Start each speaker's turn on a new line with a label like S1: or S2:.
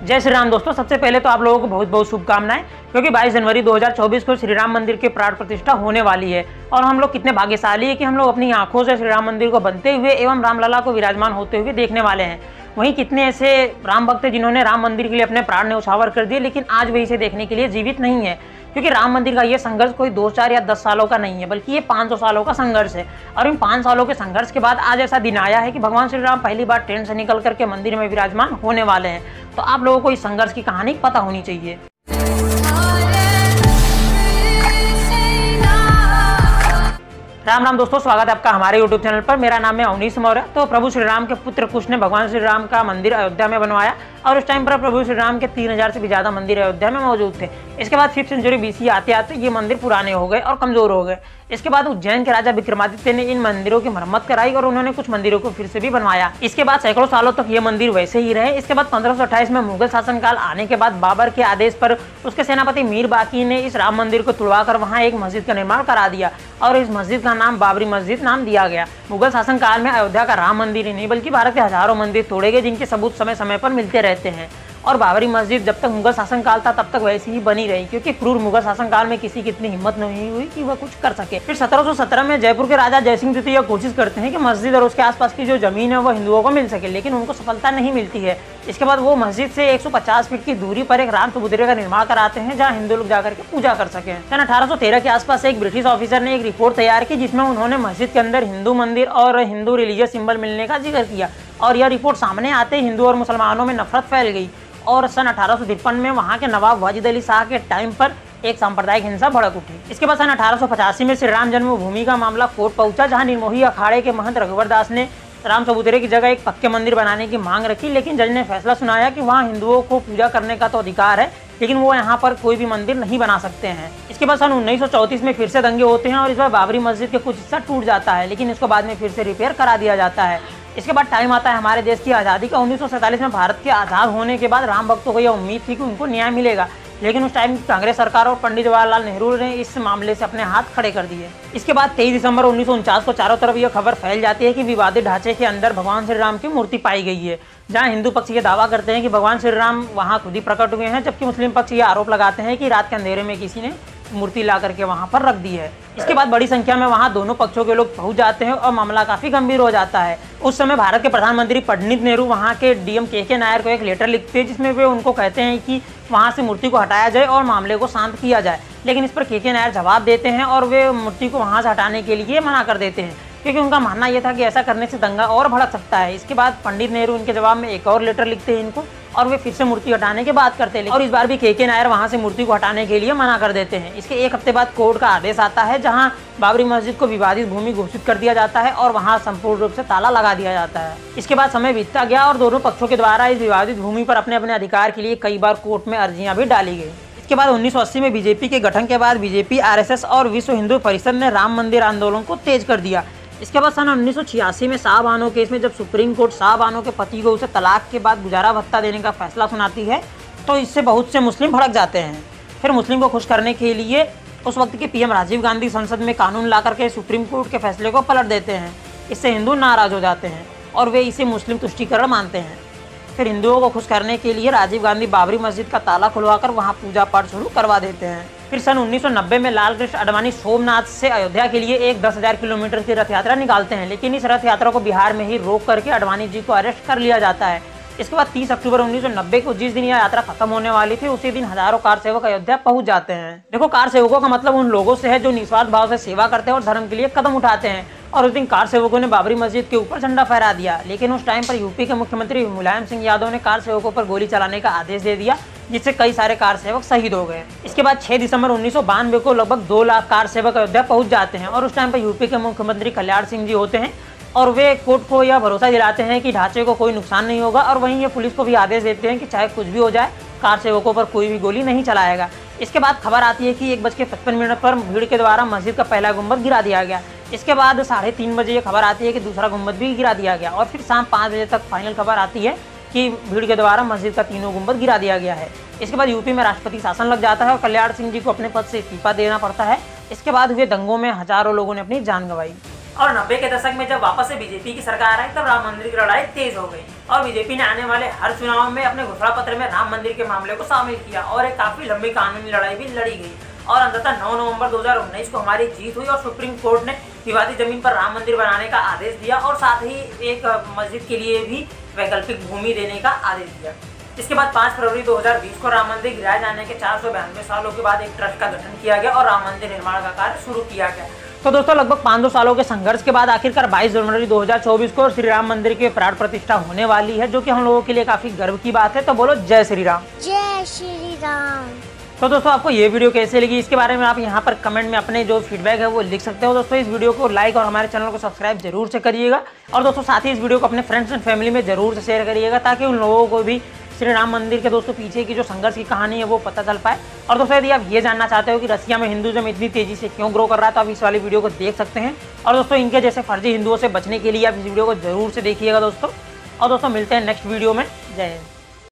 S1: जय श्री राम दोस्तों, सबसे पहले तो आप लोगों को बहुत बहुत शुभकामनाएं, क्योंकि 22 जनवरी 2024 को श्री राम मंदिर के प्राण प्रतिष्ठा होने वाली है। और हम लोग कितने भाग्यशाली है कि हम लोग अपनी आंखों से श्री राम मंदिर को बनते हुए एवं रामलला को विराजमान होते हुए देखने वाले हैं। वहीं कितने ऐसे राम भक्त हैं जिन्होंने राम मंदिर के लिए अपने प्राण न्यौछावर कर दिए, लेकिन आज वे इसे देखने के लिए जीवित नहीं है। क्योंकि राम मंदिर का ये संघर्ष कोई 2, 4 या 10 सालों का नहीं है, बल्कि ये 500 सालों का संघर्ष है। और इन 5 सालों के संघर्ष के बाद आज ऐसा दिन आया है कि भगवान श्री राम पहली बार ट्रेन से निकल करके मंदिर में विराजमान होने वाले हैं। तो आप लोगों को इस संघर्ष की कहानी पता होनी चाहिए। राम राम दोस्तों, स्वागत है आपका हमारे YouTube चैनल पर। मेरा नाम है अवनीश मौर्य। तो प्रभु श्री राम के पुत्र कुश ने भगवान श्री राम का मंदिर अयोध्या में बनवाया और उस टाइम पर प्रभु श्री राम के 3000 से भी ज्यादा मंदिर अयोध्या में मौजूद थे। इसके बाद 5th सेंचुरी BC आते आते ये मंदिर पुराने हो गए और कमजोर हो गए। इसके बाद उज्जैन के राजा विक्रमादित्य ने इन मंदिरों की मरम्मत कराई और उन्होंने कुछ मंदिरों को फिर से भी बनवाया। इसके बाद सैकड़ों सालों तक ये मंदिर वैसे ही रहे। इसके बाद 1528 में मुगल शासनकाल आने के बाद बाबर के आदेश पर उसके सेनापति मीर बाकी ने इस राम मंदिर को तुड़वाकर वहाँ एक मस्जिद का निर्माण करा दिया और इस मस्जिद का नाम बाबरी मस्जिद नाम दिया गया। मुगल शासनकाल में अयोध्या का राम मंदिर ही नहीं बल्कि भारत के हजारों मंदिर तोड़े गए, जिनके सबूत समय समय पर मिलते रहते हैं। और बाबरी मस्जिद जब तक मुगल शासनकाल था तब तक वैसी ही बनी रही, क्योंकि क्रूर मुगल शासनकाल में किसी की इतनी हिम्मत नहीं हुई कि वह कुछ कर सके। फिर 1717 में जयपुर के राजा जयसिंह द्वितीय यह कोशिश करते हैं कि मस्जिद और उसके आसपास की जो जमीन है वह हिंदुओं को मिल सके, लेकिन उनको सफलता नहीं मिलती है। इसके बाद वो मस्जिद से 150 फीट की दूरी पर एक राम चबूतरे का निर्माण कराते हैं, जहाँ हिंदू लोग जाकर के पूजा कर सके। सन 1813 के आसपास एक ब्रिटिश ऑफिसर ने एक रिपोर्ट तैयार की, जिसमें उन्होंने मस्जिद के अंदर हिंदू मंदिर और हिंदू रिलीजियस सिंबल मिलने का जिक्र किया। और यह रिपोर्ट सामने आते ही हिंदू और मुसलमानों में नफरत फैल गई और सन 1853 में वहाँ के नवाब वाजिद अली शाह के टाइम पर एक सांप्रदायिक हिंसा भड़क उठी। इसके बाद सन 1885 में श्री राम जन्मभूमि का मामला कोर्ट पहुंचा, जहां निर्मोही अखाड़े के महंत रघुवर दास ने राम चबूतरे की जगह एक पक्के मंदिर बनाने की मांग रखी, लेकिन जज ने फैसला सुनाया कि वहाँ हिंदुओं को पूजा करने का तो अधिकार है, लेकिन वो यहाँ पर कोई भी मंदिर नहीं बना सकते हैं। इसके बाद सन 1934 में फिर से दंगे होते हैं और इस बार बाबरी मस्जिद के कुछ हिस्सा टूट जाता है, लेकिन इसको बाद में फिर से रिपेयर करा दिया जाता है। इसके बाद टाइम आता है हमारे देश की आज़ादी का। 1947 में भारत के आज़ाद होने के बाद राम भक्तों को यह उम्मीद थी कि उनको न्याय मिलेगा, लेकिन उस टाइम की कांग्रेस सरकार और पंडित जवाहरलाल नेहरू ने इस मामले से अपने हाथ खड़े कर दिए। इसके बाद 23 दिसंबर 1949 को चारों तरफ यह खबर फैल जाती है कि विवादित ढांचे के अंदर भगवान श्री राम की मूर्ति पाई गई है, जहां हिंदू पक्ष ये दावा करते हैं कि भगवान श्री राम वहां खुद ही प्रकट हुए हैं, जबकि मुस्लिम पक्ष ये आरोप लगाते हैं कि रात के अंधेरे में किसी ने मूर्ति ला करके वहां पर रख दी है। इसके बाद बड़ी संख्या में वहां दोनों पक्षों के लोग पहुंच जाते हैं और मामला काफी गंभीर हो जाता है। उस समय भारत के प्रधानमंत्री पंडित नेहरू वहां के DM KK नायर को एक लेटर लिखते हैं, जिसमें वे उनको कहते हैं कि वहां से मूर्ति को हटाया जाए और मामले को शांत किया जाए। लेकिन इस पर KK नायर जवाब देते हैं और वे मूर्ति को वहां से हटाने के लिए मना कर देते हैं, क्योंकि उनका मानना यह था कि ऐसा करने से दंगा और भड़क सकता है। इसके बाद पंडित नेहरू उनके जवाब में एक और लेटर लिखते हैं इनको, और वे फिर से मूर्ति हटाने की बात करते हैं, और इस बार भी KK नायर वहां से मूर्ति को हटाने के लिए मना कर देते हैं। इसके एक हफ्ते बाद कोर्ट का आदेश आता है, जहां बाबरी मस्जिद को विवादित भूमि घोषित कर दिया जाता है और वहां संपूर्ण रूप से ताला लगा दिया जाता है। इसके बाद समय बीतता गया और दोनों पक्षों के द्वारा इस विवादित भूमि पर अपने अपने अधिकार के लिए कई बार कोर्ट में अर्जियां भी डाली गई। इसके बाद 1980 में बीजेपी के गठन के बाद बीजेपी, RSS और विश्व हिंदू परिषद ने राम मंदिर आंदोलन को तेज कर दिया। इसके बाद सन 1986 में शाह बानो केस में जब सुप्रीम कोर्ट शाह बानो के पति को उसे तलाक के बाद गुजारा भत्ता देने का फैसला सुनाती है, तो इससे बहुत से मुस्लिम भड़क जाते हैं। फिर मुस्लिम को खुश करने के लिए उस वक्त के PM राजीव गांधी संसद में कानून ला करके सुप्रीम कोर्ट के फैसले को पलट देते हैं। इससे हिंदू नाराज हो जाते हैं और वे इसे मुस्लिम तुष्टीकरण मानते हैं। फिर हिंदुओं को खुश करने के लिए राजीव गांधी बाबरी मस्जिद का ताला खुलवाकर वहां पूजा पाठ शुरू करवा देते हैं। फिर सन 1990 में लाल कृष्ण आडवाणी सोमनाथ से अयोध्या के लिए एक 10,000 किलोमीटर की रथ यात्रा निकालते हैं, लेकिन इस रथ यात्रा को बिहार में ही रोक करके आडवाणी जी को अरेस्ट कर लिया जाता है। इसके बाद 30 अक्टूबर 1990 को जिस दिन यह यात्रा खत्म होने वाली थी, उसी दिन हजारों कार सेवक अयोध्या पहुंच जाते हैं। देखो, कार सेवकों का मतलब उन लोगों से है जो निस्वार्थ भाव से सेवा करते हैं और धर्म के लिए कदम उठाते हैं। और उस दिन कार सेवकों ने बाबरी मस्जिद के ऊपर झंडा फहरा दिया, लेकिन उस टाइम पर यूपी के मुख्यमंत्री मुलायम सिंह यादव ने कार सेवकों पर गोली चलाने का आदेश दे दिया, जिससे कई सारे कार सेवक शहीद हो गए। इसके बाद 6 दिसंबर 1992 को लगभग 2 लाख कार सेवक अयोध्या पहुंच जाते हैं और उस टाइम पर यूपी के मुख्यमंत्री कल्याण सिंह जी होते हैं और वे कोर्ट को यह भरोसा दिलाते हैं कि ढांचे को कोई नुकसान नहीं होगा, और वहीं ये पुलिस को भी आदेश देते हैं कि चाहे कुछ भी हो जाए, कार सेवकों पर कोई भी गोली नहीं चलाएगा। इसके बाद खबर आती है कि 1:55 पर भीड़ के द्वारा मस्जिद का पहला गुंबद गिरा दिया गया। इसके बाद 3:30 बजे ये खबर आती है कि दूसरा गुंबद भी गिरा दिया गया, और फिर शाम 5 बजे तक फाइनल खबर आती है कि भीड़ के द्वारा मस्जिद का तीनों गुंबद गिरा दिया गया है। इसके बाद यूपी में राष्ट्रपति शासन लग जाता है और कल्याण सिंह जी को अपने पद से इस्तीफा देना पड़ता है। इसके बाद हुए दंगों में हजारों लोगों ने अपनी जान गंवाई और 90 के दशक में जब वापस से बीजेपी की सरकार आई, तब राम मंदिर की लड़ाई तेज हो गई। और बीजेपी ने आने वाले हर चुनाव में अपने घोषणा पत्र में राम मंदिर के मामले को शामिल किया और एक काफी लंबी कानूनी लड़ाई भी लड़ी गई और अंततः 9 नवंबर 2019 को हमारी जीत हुई और सुप्रीम कोर्ट ने विवादित जमीन पर राम मंदिर बनाने का आदेश दिया और साथ ही एक मस्जिद के लिए भी वैकल्पिक भूमि देने का आदेश दिया। इसके बाद 5 फरवरी 2020 को राम मंदिर गिराए जाने के 492 सालों के बाद एक ट्रस्ट का गठन किया गया और राम मंदिर निर्माण का कार्य शुरू किया गया। तो दोस्तों लगभग 500 सालों के संघर्ष के बाद आखिरकार 22 जनवरी 2024 को श्री राम मंदिर की प्राण प्रतिष्ठा होने वाली है, जो कि हम लोगों के लिए काफी गर्व की बात है। तो बोलो जय श्री राम।
S2: जय श्री राम।
S1: तो दोस्तों आपको ये वीडियो कैसे लगी, इसके बारे में आप यहाँ पर कमेंट में अपने जो फीडबैक है वो लिख सकते हो। दोस्तों इस वीडियो को लाइक और हमारे चैनल को सब्सक्राइब जरूर से करिएगा और दोस्तों साथ ही इस वीडियो को अपने फ्रेंड्स एंड फैमिली में जरूर से शेयर करिएगा, ताकि उन लोगों को भी श्री राम मंदिर के दोस्तों पीछे की जो संघर्ष की कहानी है वो पता चल पाए। और दोस्तों यदि आप ये जानना चाहते हो कि रसिया में हिंदुइज्म इतनी तेजी से क्यों ग्रो कर रहा है, तो आप इस वाली वीडियो को देख सकते हैं। और दोस्तों इनके जैसे फर्जी हिंदुओं से बचने के लिए आप इस वीडियो को जरूर से देखिएगा दोस्तों। और दोस्तों मिलते हैं नेक्स्ट वीडियो में। जय हिंद।